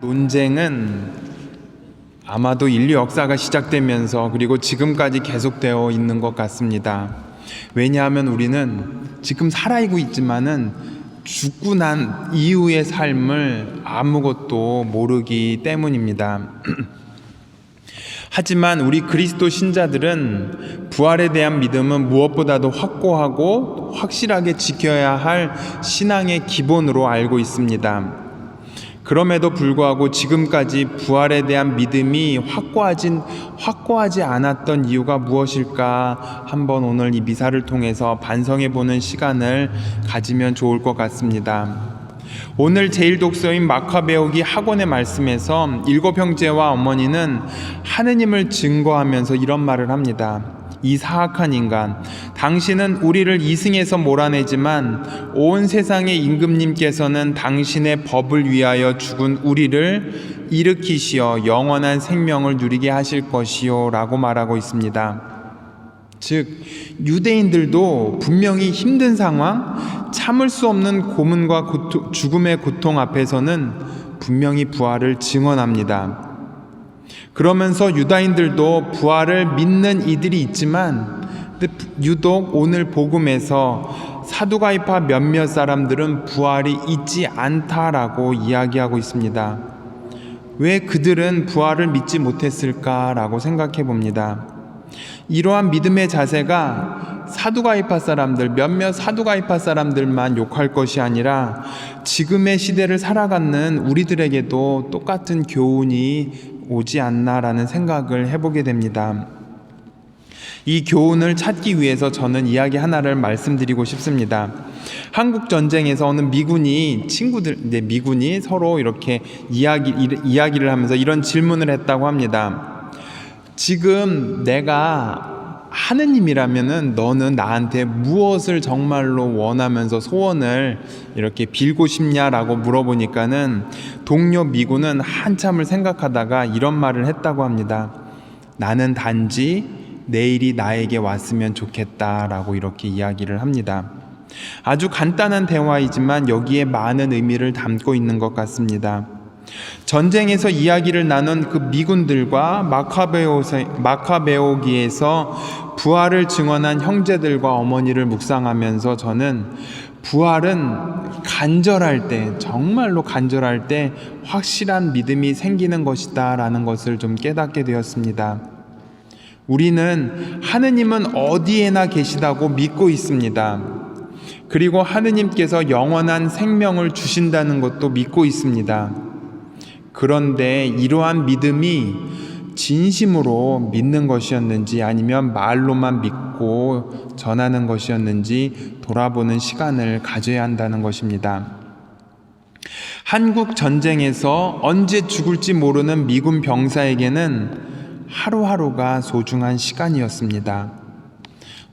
논쟁은 아마도 인류 역사가 시작되면서 그리고 지금까지 계속되어 있는 것 같습니다. 왜냐하면 우리는 지금 살아있고 있지만은 죽고 난 이후의 삶을 아무것도 모르기 때문입니다. 하지만 우리 그리스도 신자들은 부활에 대한 믿음은 무엇보다도 확고하고 확실하게 지켜야 할 신앙의 기본으로 알고 있습니다. 그럼에도 불구하고 지금까지 부활에 대한 믿음이 확고하지 않았던 이유가 무엇일까 한번 오늘 이 미사를 통해서 반성해 보는 시간을 가지면 좋을 것 같습니다. 오늘 제1독서인 마카베오기 학원의 말씀에서 7 형제와 어머니는 하느님을 증거하면서 이런 말을 합니다. 이 사악한 인간, 당신은 우리를 이승에서 몰아내지만 온 세상의 임금님께서는 당신의 법을 위하여 죽은 우리를 일으키시어 영원한 생명을 누리게 하실 것이요 라고 말하고 있습니다. 즉 유대인들도 분명히 힘든 상황, 참을 수 없는 고문과 죽음의 고통 앞에서는 분명히 부활을 증언합니다. 그러면서 유다인들도 부활을 믿는 이들이 있지만 유독 오늘 복음에서 사두가이파 몇몇 사람들은 부활이 있지 않다라고 이야기하고 있습니다. 왜 그들은 부활을 믿지 못했을까라고 생각해 봅니다. 이러한 믿음의 자세가 몇몇 사두가이파 사람들만 욕할 것이 아니라 지금의 시대를 살아가는 우리들에게도 똑같은 교훈이 오지 않나라는 생각을 해보게 됩니다. 이 교훈을 찾기 위해서 저는 이야기 하나를 말씀드리고 싶습니다. 한국 전쟁에서 어느 미군이 서로 이렇게 이야기를 하면서 이런 질문을 했다고 합니다. 지금 내가 하느님이라면은 너는 나한테 무엇을 정말로 원하면서 소원을 이렇게 빌고 싶냐라고 물어보니까는 동료 미군은 한참을 생각하다가 이런 말을 했다고 합니다. 나는 단지 내일이 나에게 왔으면 좋겠다라고 이렇게 이야기를 합니다. 아주 간단한 대화이지만 여기에 많은 의미를 담고 있는 것 같습니다. 전쟁에서 이야기를 나눈 그 미군들과 마카베오기에서 부활을 증언한 형제들과 어머니를 묵상하면서 저는 부활은 정말로 간절할 때 확실한 믿음이 생기는 것이다 라는 것을 좀 깨닫게 되었습니다. 우리는 하느님은 어디에나 계시다고 믿고 있습니다. 그리고 하느님께서 영원한 생명을 주신다는 것도 믿고 있습니다. 그런데 이러한 믿음이 진심으로 믿는 것이었는지 아니면 말로만 믿고 전하는 것이었는지 돌아보는 시간을 가져야 한다는 것입니다. 한국 전쟁에서 언제 죽을지 모르는 미군 병사에게는 하루하루가 소중한 시간이었습니다.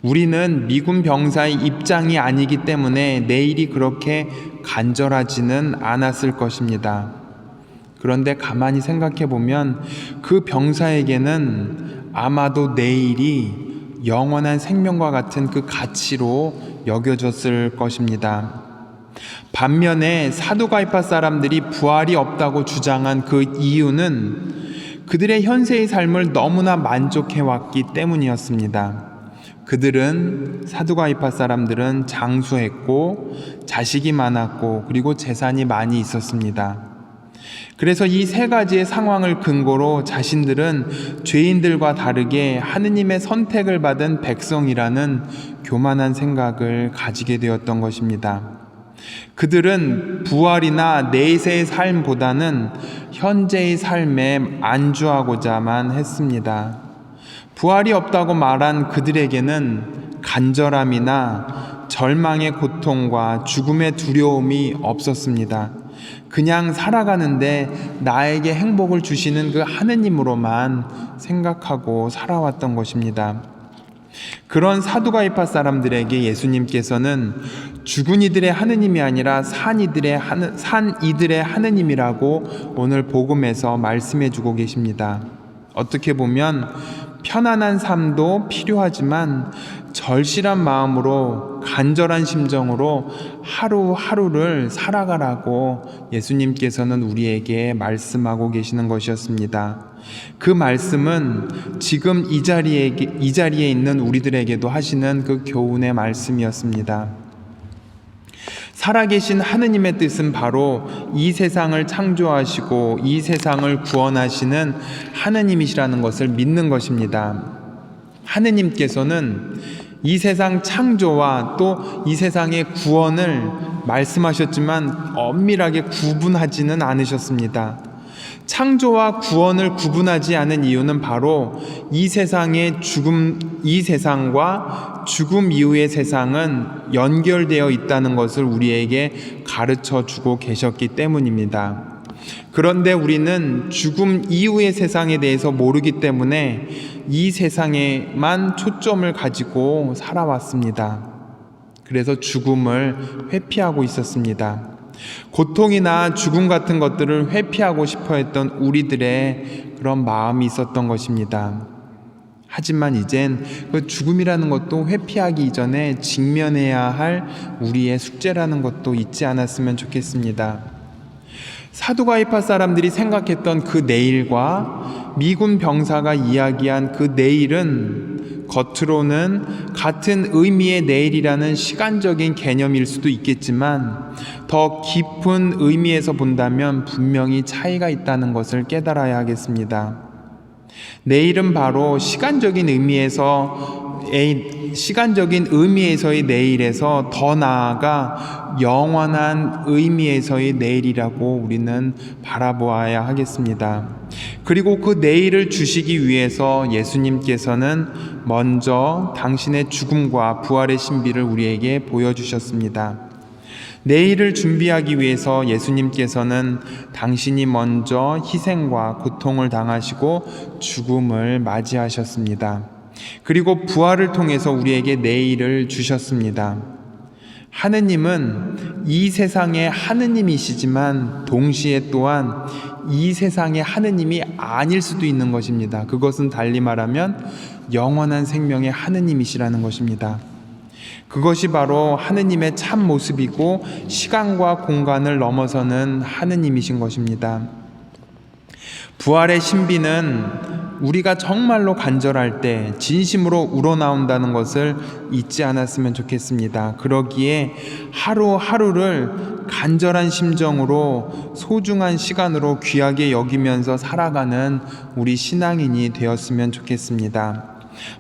우리는 미군 병사의 입장이 아니기 때문에 내일이 그렇게 간절하지는 않았을 것입니다. 그런데 가만히 생각해 보면 그 병사에게는 아마도 내일이 영원한 생명과 같은 그 가치로 여겨졌을 것입니다. 반면에 사두가이파 사람들이 부활이 없다고 주장한 그 이유는 그들의 현세의 삶을 너무나 만족해왔기 때문이었습니다. 사두가이파 사람들은 장수했고 자식이 많았고 그리고 재산이 많이 있었습니다. 그래서 이 세 가지의 상황을 근거로 자신들은 죄인들과 다르게 하느님의 선택을 받은 백성이라는 교만한 생각을 가지게 되었던 것입니다. 그들은 부활이나 내세의 삶보다는 현재의 삶에 안주하고자만 했습니다. 부활이 없다고 말한 그들에게는 간절함이나 절망의 고통과 죽음의 두려움이 없었습니다. 그냥 살아가는데 나에게 행복을 주시는 그 하느님으로만 생각하고 살아왔던 것입니다. 그런 사두가이파 사람들에게 예수님께서는 죽은 이들의 하느님이 아니라 산 이들의 하느님이라고 오늘 복음에서 말씀해 주고 계십니다. 어떻게 보면 편안한 삶도 필요하지만 절실한 마음으로 간절한 심정으로 하루하루를 살아가라고 예수님께서는 우리에게 말씀하고 계시는 것이었습니다. 그 말씀은 지금 이 자리에 있는 우리들에게도 하시는 그 교훈의 말씀이었습니다. 살아계신 하느님의 뜻은 바로 이 세상을 창조하시고 이 세상을 구원하시는 하느님이시라는 것을 믿는 것입니다. 하느님께서는 이 세상 창조와 또 이 세상의 구원을 말씀하셨지만 엄밀하게 구분하지는 않으셨습니다. 창조와 구원을 구분하지 않은 이유는 바로 이 세상의 죽음, 이 세상과 죽음 이후의 세상은 연결되어 있다는 것을 우리에게 가르쳐 주고 계셨기 때문입니다. 그런데 우리는 죽음 이후의 세상에 대해서 모르기 때문에 이 세상에만 초점을 가지고 살아왔습니다. 그래서 죽음을 회피하고 있었습니다. 고통이나 죽음 같은 것들을 회피하고 싶어 했던 우리들의 그런 마음이 있었던 것입니다. 하지만 이젠 그 죽음이라는 것도 회피하기 이전에 직면해야 할 우리의 숙제라는 것도 잊지 않았으면 좋겠습니다. 사두가이파 사람들이 생각했던 그 내일과 미군 병사가 이야기한 그 내일은 겉으로는 같은 의미의 내일이라는 시간적인 개념일 수도 있겠지만 더 깊은 의미에서 본다면 분명히 차이가 있다는 것을 깨달아야 하겠습니다. 내일은 바로 시간적인 의미에서의 내일에서 더 나아가 영원한 의미에서의 내일이라고 우리는 바라보아야 하겠습니다. 그리고 그 내일을 주시기 위해서 예수님께서는 먼저 당신의 죽음과 부활의 신비를 우리에게 보여주셨습니다. 내일을 준비하기 위해서 예수님께서는 당신이 먼저 희생과 고통을 당하시고 죽음을 맞이하셨습니다. 그리고 부활을 통해서 우리에게 내일을 주셨습니다. 하느님은 이 세상의 하느님이시지만 동시에 또한 이 세상의 하느님이 아닐 수도 있는 것입니다. 그것은 달리 말하면 영원한 생명의 하느님이시라는 것입니다. 그것이 바로 하느님의 참 모습이고 시간과 공간을 넘어서는 하느님이신 것입니다. 부활의 신비는 우리가 정말로 간절할 때 진심으로 우러나온다는 것을 잊지 않았으면 좋겠습니다. 그러기에 하루하루를 간절한 심정으로 소중한 시간으로 귀하게 여기면서 살아가는 우리 신앙인이 되었으면 좋겠습니다.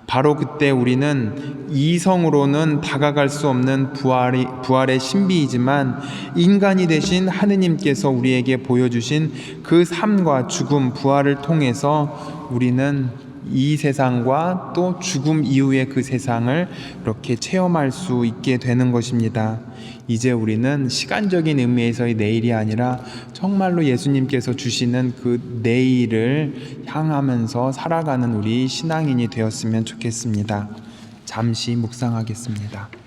바로 그때 우리는 이성으로는 다가갈 수 없는 부활의 신비이지만 인간이 되신 하느님께서 우리에게 보여주신 그 삶과 죽음, 부활을 통해서 우리는 이 세상과 또 죽음 이후의 그 세상을 이렇게 체험할 수 있게 되는 것입니다. 이제 우리는 시간적인 의미에서의 내일이 아니라 정말로 예수님께서 주시는 그 내일을 향하면서 살아가는 우리 신앙인이 되었으면 좋겠습니다. 잠시 묵상하겠습니다.